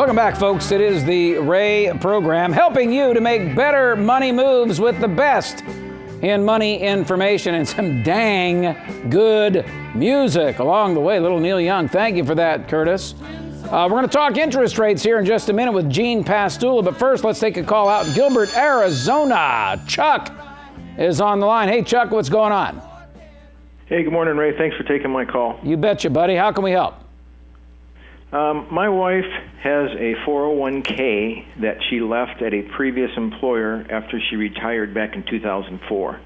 Welcome back, folks. It is the Ray program, helping you to make better money moves with the best in money information and some dang good music along the way. Little Neil Young, thank you for that, Curtis. We're going to talk interest rates here in just a minute with Gene Pastula, but first let's take a call out in Gilbert, Arizona. Chuck is on the line. Hey, Chuck, what's going on? Hey, good morning, Ray. Thanks for taking my call. You betcha, buddy. How can we help? My wife has a 401k that she left at a previous employer after she retired back in 2004.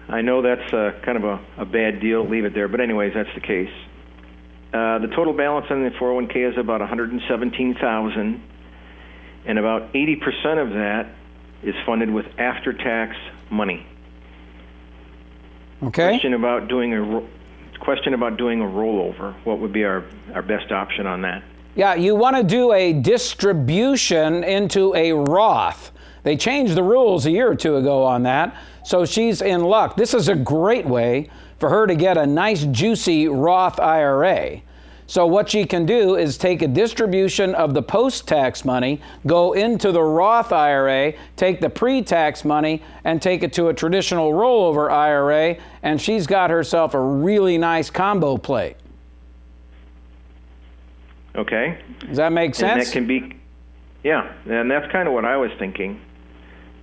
I know that's kind of a bad deal. Leave it there. But anyways, that's the case. The total balance on the 401k is about $117,000, and about 80% of that is funded with after-tax money. Okay. Question about doing a rollover. What would be our best option on that? Yeah, you want to do a distribution into a Roth. They changed the rules a year or two ago on that, so she's in luck. This is a great way for her to get a nice, juicy Roth IRA. So what she can do is take a distribution of the post-tax money, go into the Roth IRA, take the pre-tax money, and take it to a traditional rollover IRA, and she's got herself a really nice combo play. Okay. Does that make sense? And that can be, yeah, and that's kind of what I was thinking.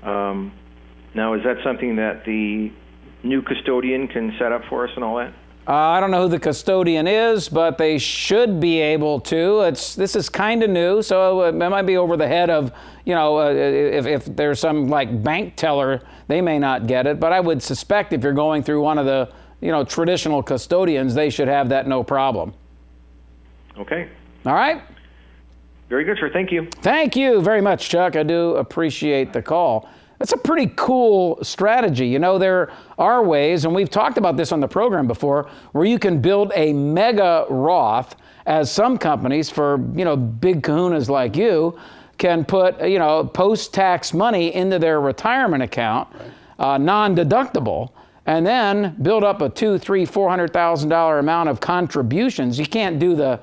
Now, is that something that the new custodian can set up for us and all that? I don't know who the custodian is, but they should be able to. This is kind of new, so it might be over the head of, if there's some like bank teller, they may not get it. But I would suspect if you're going through one of the, traditional custodians, they should have that no problem. Okay. All right. Very good, sir. Thank you. Thank you very much, Chuck. I do appreciate the call. That's a pretty cool strategy. There are ways, and we've talked about this on the program before, where you can build a mega Roth, as some companies, for, big kahunas like you, can put, post-tax money into their retirement account, non-deductible, and then build up a $200,000, $300,000, $400,000 amount of contributions. You can't do the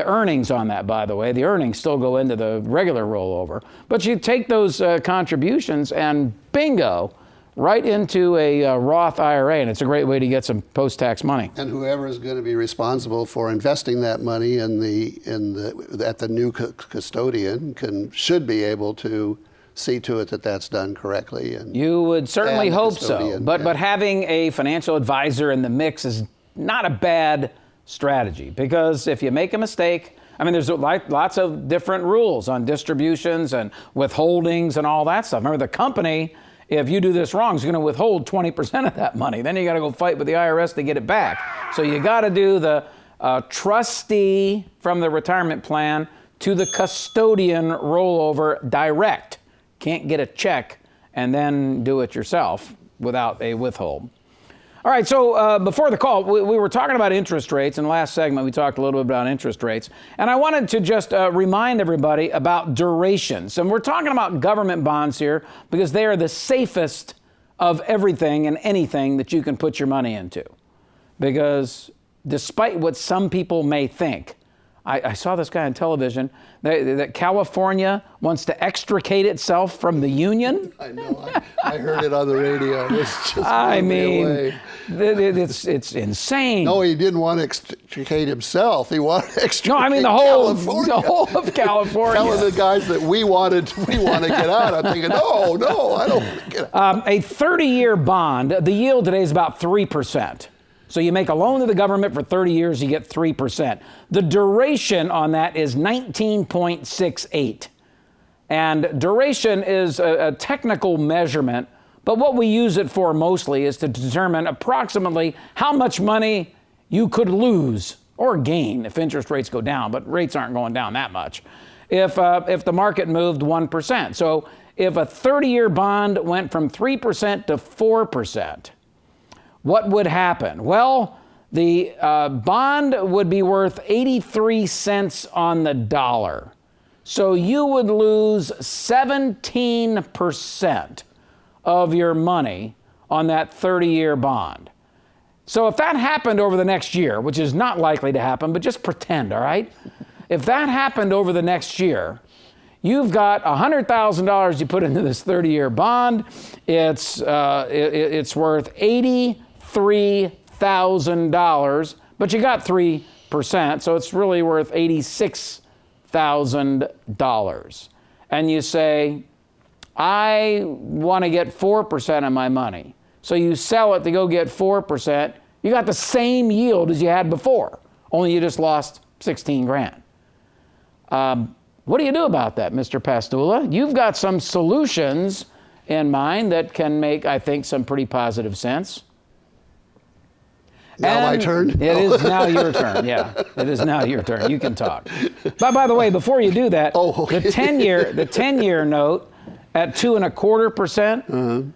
earnings on that, by the way. The earnings still go into the regular rollover. But you take those contributions and bingo, right into a Roth IRA, and it's a great way to get some post-tax money. And whoever is going to be responsible for investing that money at the new custodian should be able to see to it that that's done correctly. And you would certainly hope so. But having a financial advisor in the mix is not a bad strategy, because if you make a mistake, there's lots of different rules on distributions and withholdings and all that stuff. Remember, the company, if you do this wrong, is going to withhold 20% of that money. Then you got to go fight with the IRS to get it back. So you got to do the trustee from the retirement plan to the custodian rollover direct. Can't get a check and then do it yourself without a withhold. All right, so before the call, we were talking about interest rates. In the last segment, we talked a little bit about interest rates. And I wanted to just remind everybody about durations. And we're talking about government bonds here because they are the safest of everything and anything that you can put your money into. Because despite what some people may think, I saw this guy on television, that California wants to extricate itself from the union. I know. I heard it on the radio. It's just it's insane. No, he didn't want to extricate himself. He wanted to extricate the whole of California. Telling the guys that we want to get out. I'm thinking, no, I don't want to get out. A 30-year bond, the yield today is about 3%. So you make a loan to the government for 30 years, you get 3%. The duration on that is 19.68. And duration is a technical measurement, but what we use it for mostly is to determine approximately how much money you could lose or gain if interest rates go down, but rates aren't going down that much, if the market moved 1%. So if a 30-year bond went from 3% to 4%, what would happen? Well, the bond would be worth 83 cents on the dollar. So you would lose 17% of your money on that 30-year bond. So if that happened over the next year, which is not likely to happen, but just pretend, all right? if that happened over the next year, you've got $100,000 you put into this 30-year bond. It's worth $83,000, but you got 3%, so it's really worth $86,000. And you say, I want to get 4% of my money. So you sell it to go get 4%. You got the same yield as you had before, only you just lost 16 grand. What do you do about that, Mr. Pastula? You've got some solutions in mind that can make, I think, some pretty positive sense. Now my turn? It is now your turn, yeah. It is now your turn. You can talk. But by the way, before you do that, okay. the 10-year note at 2.25%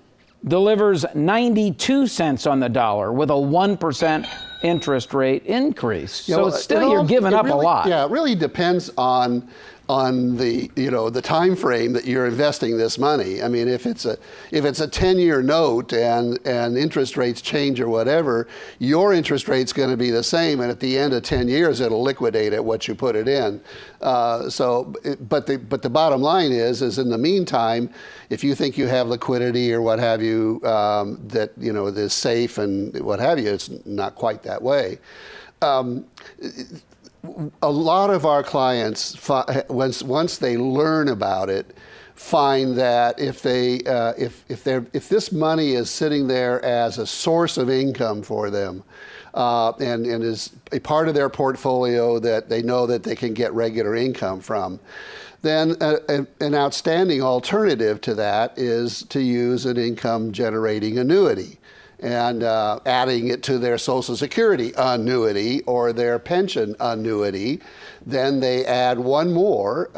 delivers 92 cents on the dollar with a 1% interest rate increase. So still you're giving up a lot. Yeah, it really depends on the the time frame that you're investing this money. I mean, if it's a 10-year note and interest rates change or whatever, your interest rate's going to be the same, and at the end of 10 years it'll liquidate at what you put it in. But the bottom line is in the meantime, if you think you have liquidity or what have you that is safe and what have you, it's not quite that way. A lot of our clients, once they learn about it, find that if this money is sitting there as a source of income for them, and is a part of their portfolio that they know that they can get regular income from, then an outstanding alternative to that is to use an income generating annuity. And adding it to their Social Security annuity or their pension annuity, then they add one more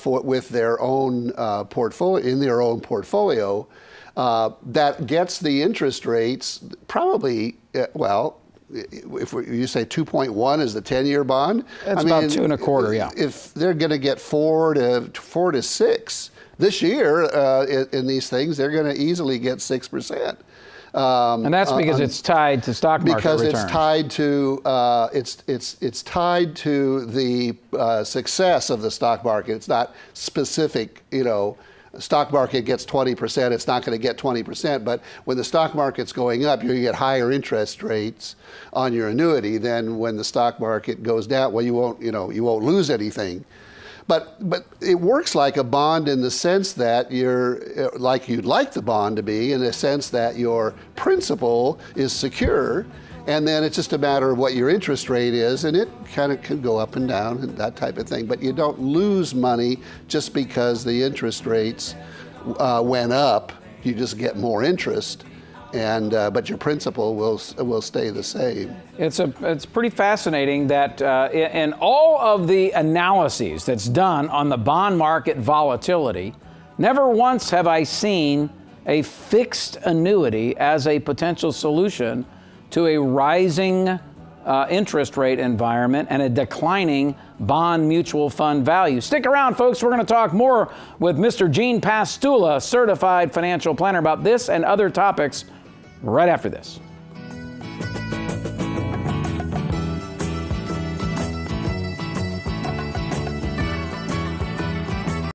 with their own portfolio in their own portfolio that gets the interest rates probably if you say 2.1 is the 10-year bond, that's about 2.25. Yeah. If they're going to get 4 to 6 this year in these things, they're going to easily get 6%. And that's because it's tied to stock market because returns. It's tied to it's tied to the success of the stock market. It's not specific. Stock market gets 20%. It's not going to get 20%. But when the stock market's going up, you're going to get higher interest rates on your annuity than when the stock market goes down. Well, you won't lose anything. But it works like a bond in the sense that you're like you'd like the bond to be, in the sense that your principal is secure, and then it's just a matter of what your interest rate is, and it kind of can go up and down and that type of thing. But you don't lose money just because the interest rates went up. You just get more interest. But your principal will stay the same. It's pretty fascinating that in all of the analyses that's done on the bond market volatility, never once have I seen a fixed annuity as a potential solution to a rising interest rate environment and a declining bond mutual fund value. Stick around, folks. We're going to talk more with Mr. Gene Pastula, certified financial planner, about this and other topics right after this.